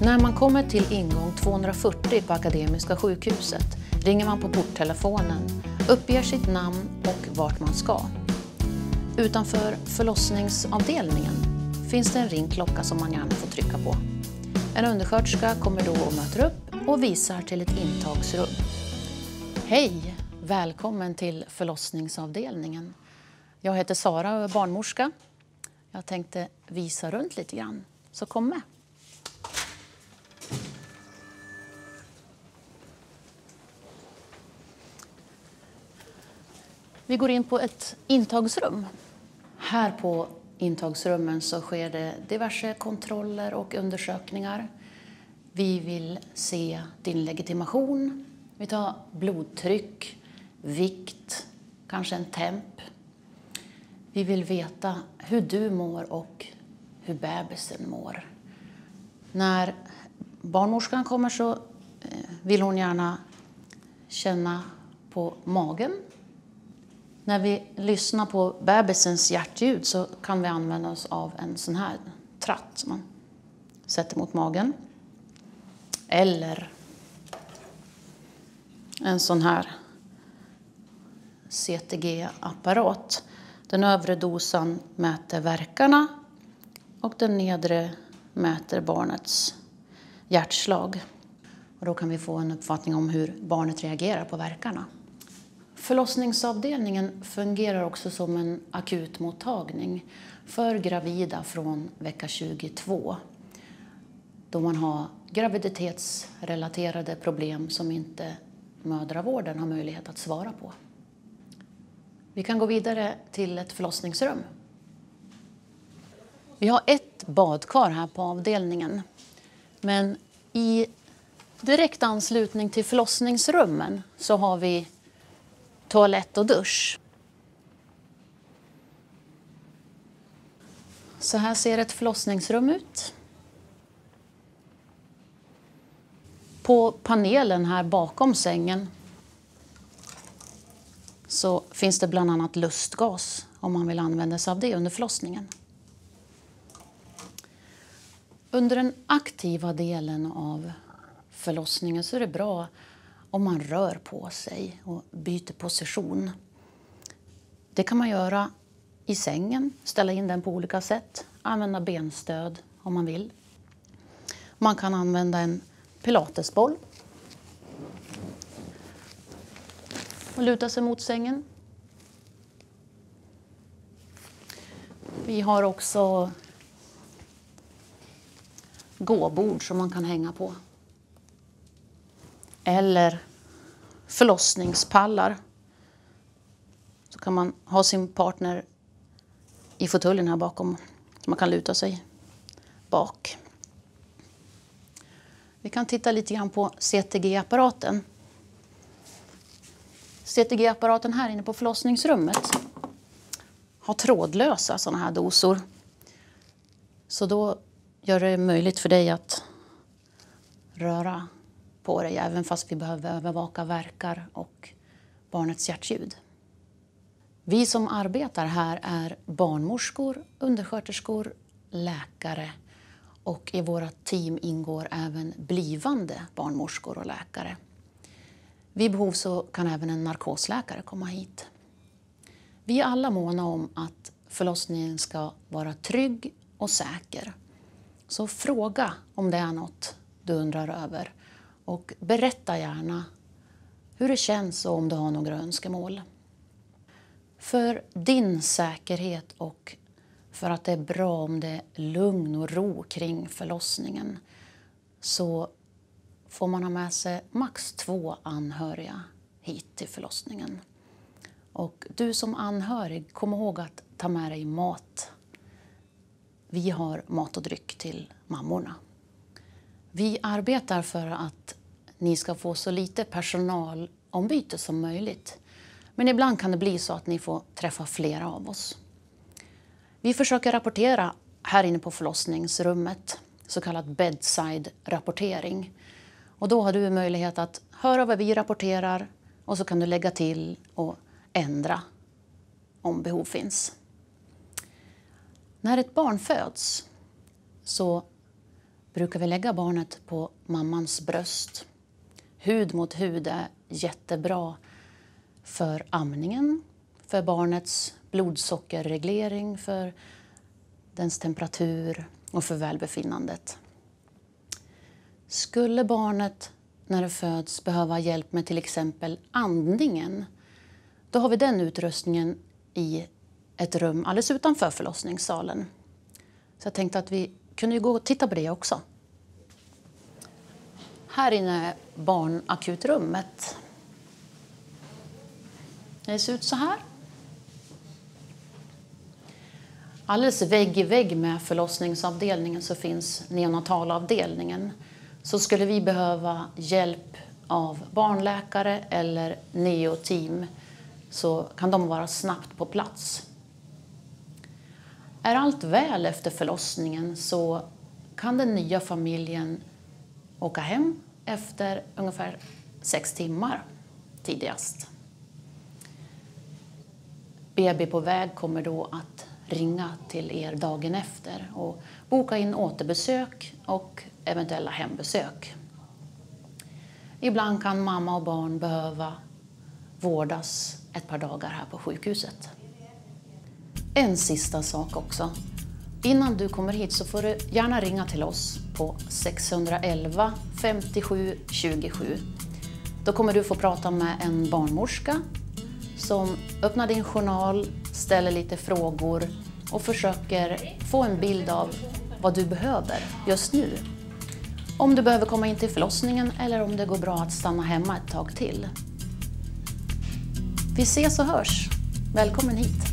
När man kommer till ingång 240 på Akademiska sjukhuset ringer man på porttelefonen, uppger sitt namn och vart man ska. Utanför förlossningsavdelningen finns det en ringklocka som man gärna får trycka på. En undersköterska kommer då och möter upp och visar till ett intagsrum. Hej! Välkommen till förlossningsavdelningen. Jag heter Sara och är barnmorska. Jag tänkte visa runt lite grann, så kom med. Vi går in på ett intagsrum. Här på intagsrummen så sker det diverse kontroller och undersökningar. Vi vill se din legitimation. Vi tar blodtryck, vikt, kanske en temp. Vi vill veta hur du mår och hur bebisen mår. När barnmorskan kommer så vill hon gärna känna på magen. När vi lyssnar på bebisens hjärtljud så kan vi använda oss av en sån här tratt som man sätter mot magen. Eller en sån här CTG-apparat. Den övre dosan mäter värkarna och den nedre mäter barnets hjärtslag. Och då kan vi få en uppfattning om hur barnet reagerar på värkarna. Förlossningsavdelningen fungerar också som en akutmottagning för gravida från vecka 22. Då man har graviditetsrelaterade problem som inte mödravården har möjlighet att svara på. Vi kan gå vidare till ett förlossningsrum. Vi har ett badkar här på avdelningen. Men i direkt anslutning till förlossningsrummen så har vi toalett och dusch. Så här ser ett förlossningsrum ut. På panelen här bakom sängen så finns det bland annat lustgas om man vill använda sig av det under förlossningen. Under den aktiva delen av förlossningen så är det bra om man rör på sig och byter position. Det kan man göra i sängen, ställa in den på olika sätt, använda benstöd om man vill. Man kan använda en pilatesboll och luta sig mot sängen. Vi har också gåbord som man kan hänga på. Eller förlossningspallar. Så kan man ha sin partner i fåtöljen här bakom. Så man kan luta sig bak. Vi kan titta lite grann på CTG-apparaten. CTG-apparaten här inne på förlossningsrummet har trådlösa sådana här dosor. Så då gör det möjligt för dig att röra på dig även fast vi behöver övervaka värkar och barnets hjärtljud. Vi som arbetar här är barnmorskor, undersköterskor, läkare och i våra team ingår även blivande barnmorskor och läkare. Vid behov så kan även en narkosläkare komma hit. Vi är alla måna om att förlossningen ska vara trygg och säker. Så fråga om det är något du undrar över. Och berätta gärna hur det känns och om du har några önskemål. För din säkerhet och för att det är bra om det är lugn och ro kring förlossningen så får man ha med sig max 2 anhöriga hit till förlossningen. Och du som anhörig, kom ihåg att ta med dig mat. Vi har mat och dryck till mammorna. Vi arbetar för att ni ska få så lite personalombyte som möjligt. Men ibland kan det bli så att ni får träffa flera av oss. Vi försöker rapportera här inne på förlossningsrummet, så kallad bedside-rapportering. Och då har du möjlighet att höra vad vi rapporterar och så kan du lägga till och ändra om behov finns. När ett barn föds så brukar vi lägga barnet på mammans bröst. Hud mot hud är jättebra för amningen, för barnets blodsockerreglering, för dens temperatur och för välbefinnandet. Skulle barnet när det föds behöva hjälp med till exempel andningen, då har vi den utrustningen i ett rum alldeles utanför förlossningssalen. Så jag tänkte att vi kunde gå och titta på det också. Här inne är barnakutrummet. Det ser ut så här. Alldeles vägg i vägg med förlossningsavdelningen så finns neonatalavdelningen. Så skulle vi behöva hjälp av barnläkare eller neoteam så kan de vara snabbt på plats. Är allt väl efter förlossningen så kan den nya familjen åka hem efter ungefär 6 timmar tidigast. BB på väg kommer då att ringa till er dagen efter och boka in återbesök och eventuella hembesök. Ibland kan mamma och barn behöva vårdas ett par dagar här på sjukhuset. En sista sak också. Innan du kommer hit så får du gärna ringa till oss på 611 57 27. Då kommer du få prata med en barnmorska som öppnar din journal, ställer lite frågor och försöker få en bild av vad du behöver just nu. Om du behöver komma in till förlossningen eller om det går bra att stanna hemma ett tag till. Vi ses och hörs. Välkommen hit!